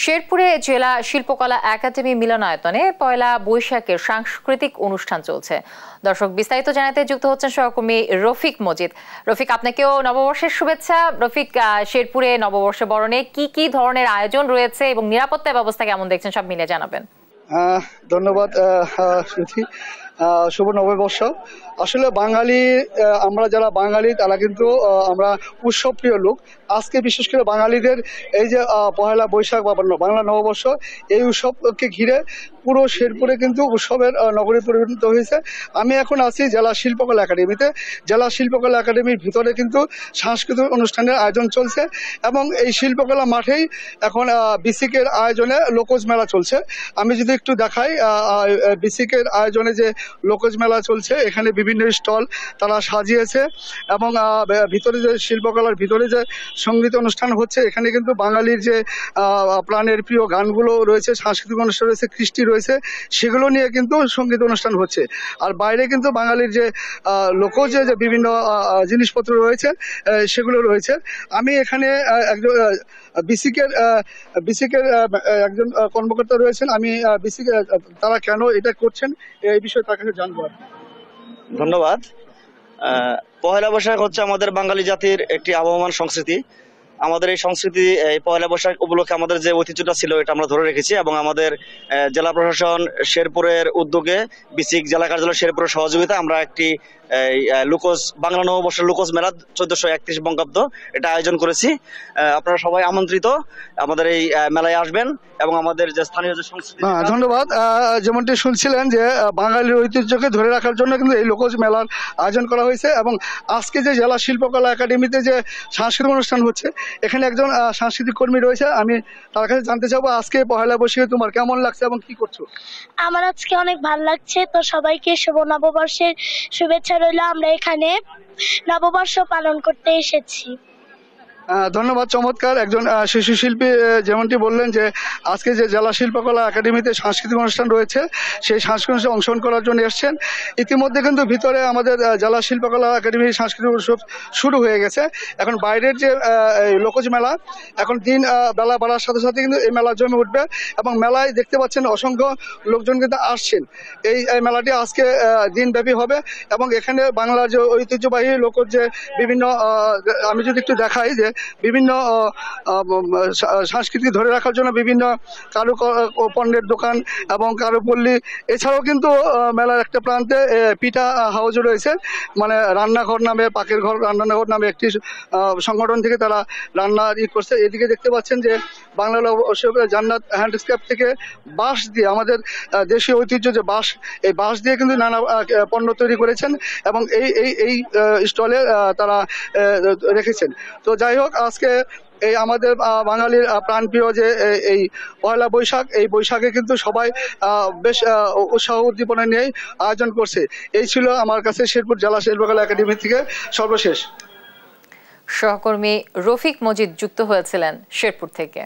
শেরপুরে জেলা শিল্পকলা একাডেমি মিলনায়তনে পয়লা বৈশাখের সাংস্কৃতিক অনুষ্ঠান চলছে। দর্শক, বিস্তারিত জানাতে যুক্ত হচ্ছেন সহকর্মী রফিক মজিদ। রফিক, আপনাকেও নববর্ষের শুভেচ্ছা। রফিক, শেরপুরে নববর্ষ বরণে কি কি ধরনের আয়োজন রয়েছে এবং নিরাপত্তা ব্যবস্থা কেমন দেখছেন, সব মিলে জানাবেন। ধন্যবাদ সুধি। শুভ নববর্ষ। আসলে বাঙালি, আমরা যারা বাঙালি তারা কিন্তু আমরা উৎসব প্রিয় লোক। আজকে বিশেষ করে বাঙালিদের এই যে পহেলা বৈশাখ বা বাংলা নববর্ষ, এই উৎসবকে ঘিরে পুরো শেরপুরে কিন্তু উৎসবের নগরী পরিণত হয়েছে। আমি এখন আছি জেলা শিল্পকলা একাডেমিতে। জেলা শিল্পকলা একাডেমির ভিতরে কিন্তু সাংস্কৃতিক অনুষ্ঠানের আয়োজন চলছে এবং এই শিল্পকলা মাঠেই এখন বিসিকের আয়োজনে লোকজ মেলা চলছে। আমি যদি একটু দেখাই, বিসিকের আয়োজনে যে লোকজ মেলা চলছে, এখানে বিভিন্ন স্টল তারা সাজিয়েছে এবং ভিতরে যে শিল্পকলার ভিতরে যে সঙ্গীত অনুষ্ঠান হচ্ছে, এখানে কিন্তু বাঙালির যে প্রাণের প্রিয় গানগুলো রয়েছে, সাংস্কৃতিক অনুষ্ঠান রয়েছে, কৃষ্টি রয়েছে, সেগুলো নিয়ে কিন্তু সঙ্গীত অনুষ্ঠান হচ্ছে। আর বাইরে কিন্তু বাঙালির যে লোকজ যে বিভিন্ন জিনিসপত্র রয়েছে সেগুলো রয়েছে। আমি এখানে একজন বিসিকের একজন কর্মকর্তা রয়েছেন। আমি বিসিকে তারা কেন এটা করছেন এই বিষয়ে তার কাছে জানবো। ধন্যবাদ। পহেলা বৈশাখ হচ্ছে আমাদের বাঙালি জাতির একটি আবহমান সংস্কৃতি। আমাদের এই সংস্কৃতি, এই পহেলা বৈশাখ উপলক্ষে আমাদের যে ঐতিহ্যটা ছিল এটা আমরা ধরে রেখেছি এবং আমাদের জেলা প্রশাসন শেরপুরের উদ্যোগে বিসিক জেলা কার্যালয় শেরপুরের সহযোগিতা আমরা একটি লোকজ বাংলা নববর্ষের লোকজ মেলা 1431 বঙ্গাব্দ এটা আয়োজন করেছি। আপনারা সবাই আমন্ত্রিত আমাদের এই মেলায় আসবেন এবং আমাদের যে স্থানীয় যে সংস্কৃতি। ধন্যবাদ। যেমনটি শুনছিলেন যে বাঙালির ঐতিহ্যকে ধরে রাখার জন্য কিন্তু এই লোকজ মেলার আয়োজন করা হয়েছে এবং আজকে যে জেলা শিল্পকলা একাডেমিতে যে সাংস্কৃতিক অনুষ্ঠান হচ্ছে, এখানে একজন সাংস্কৃতিক কর্মী রয়েছে। আমি তার কাছে জানতে চাবো, আজকে পহেলা বৈশাখে তোমার কেমন লাগছে এবং কি করছো? আমার আজকে অনেক ভালো লাগছে। তো সবাইকে শুভ নববর্ষের শুভেচ্ছা রইল। আমরা এখানে নববর্ষ পালন করতে এসেছি। ধন্যবাদ। চমৎকার। একজন শিশু শিল্পী যেমনটি বললেন যে আজকে যে জেলা শিল্পকলা একাডেমিতে সাংস্কৃতিক অনুষ্ঠান রয়েছে, সেই সাংস্কৃতিক অনুষ্ঠানে অংশগ্রহণ করার জন্য এসছেন। ইতিমধ্যে কিন্তু ভিতরে আমাদের জেলা শিল্পকলা একাডেমির সাংস্কৃতিক উৎসব শুরু হয়ে গেছে। এখন বাইরের যে লোকজ মেলা, এখন দিন বেলা বাড়ার সাথে সাথে কিন্তু এই মেলা জমে উঠবে এবং মেলায় দেখতে পাচ্ছেন অসংখ্য লোকজন কিন্তু আসছেন। এই মেলাটি আজকে দিনব্যাপী হবে এবং এখানে বাংলার যে ঐতিহ্যবাহী লোকজ যে বিভিন্ন, আমি যদি একটু দেখাই যে বিভিন্ন সংস্কৃতি ধরে রাখার জন্য বিভিন্ন কারু পণ্যের দোকান এবং কারুপল্লী, এছাড়াও কিন্তু মেলার একটা প্রান্তে পিঠা হাউস রয়েছে, মানে রান্নাঘর নামে, পাকের ঘর রান্নাঘর নামে একটি সংগঠন থেকে তারা রান্নার করছে। এদিকে দেখতে পাচ্ছেন যে বাংলা জান্নাত হ্যান্ডস্ক্রাফট থেকে বাঁশ দিয়ে, আমাদের দেশীয় ঐতিহ্য যে বাঁশ, এই বাঁশ দিয়ে কিন্তু নানা পণ্য তৈরি করেছেন এবং এই স্টলে তারা রেখেছেন। তো যাই হোক, আজকে এই আমাদের বাঙালির প্রাণপ্রিয় যে এই পয়লা বৈশাখ, এই বৈশাখে কিন্তু সবাই বেশ উৎসাহ উদ্দীপনা নিয়েই আয়োজন করছে। এই ছিল আমার কাছে শেরপুর জেলা শিল্পকলা একাডেমি থেকে সর্বশেষ। সহকর্মী রফিক মজিদ যুক্ত হয়েছিলেন শেরপুর থেকে।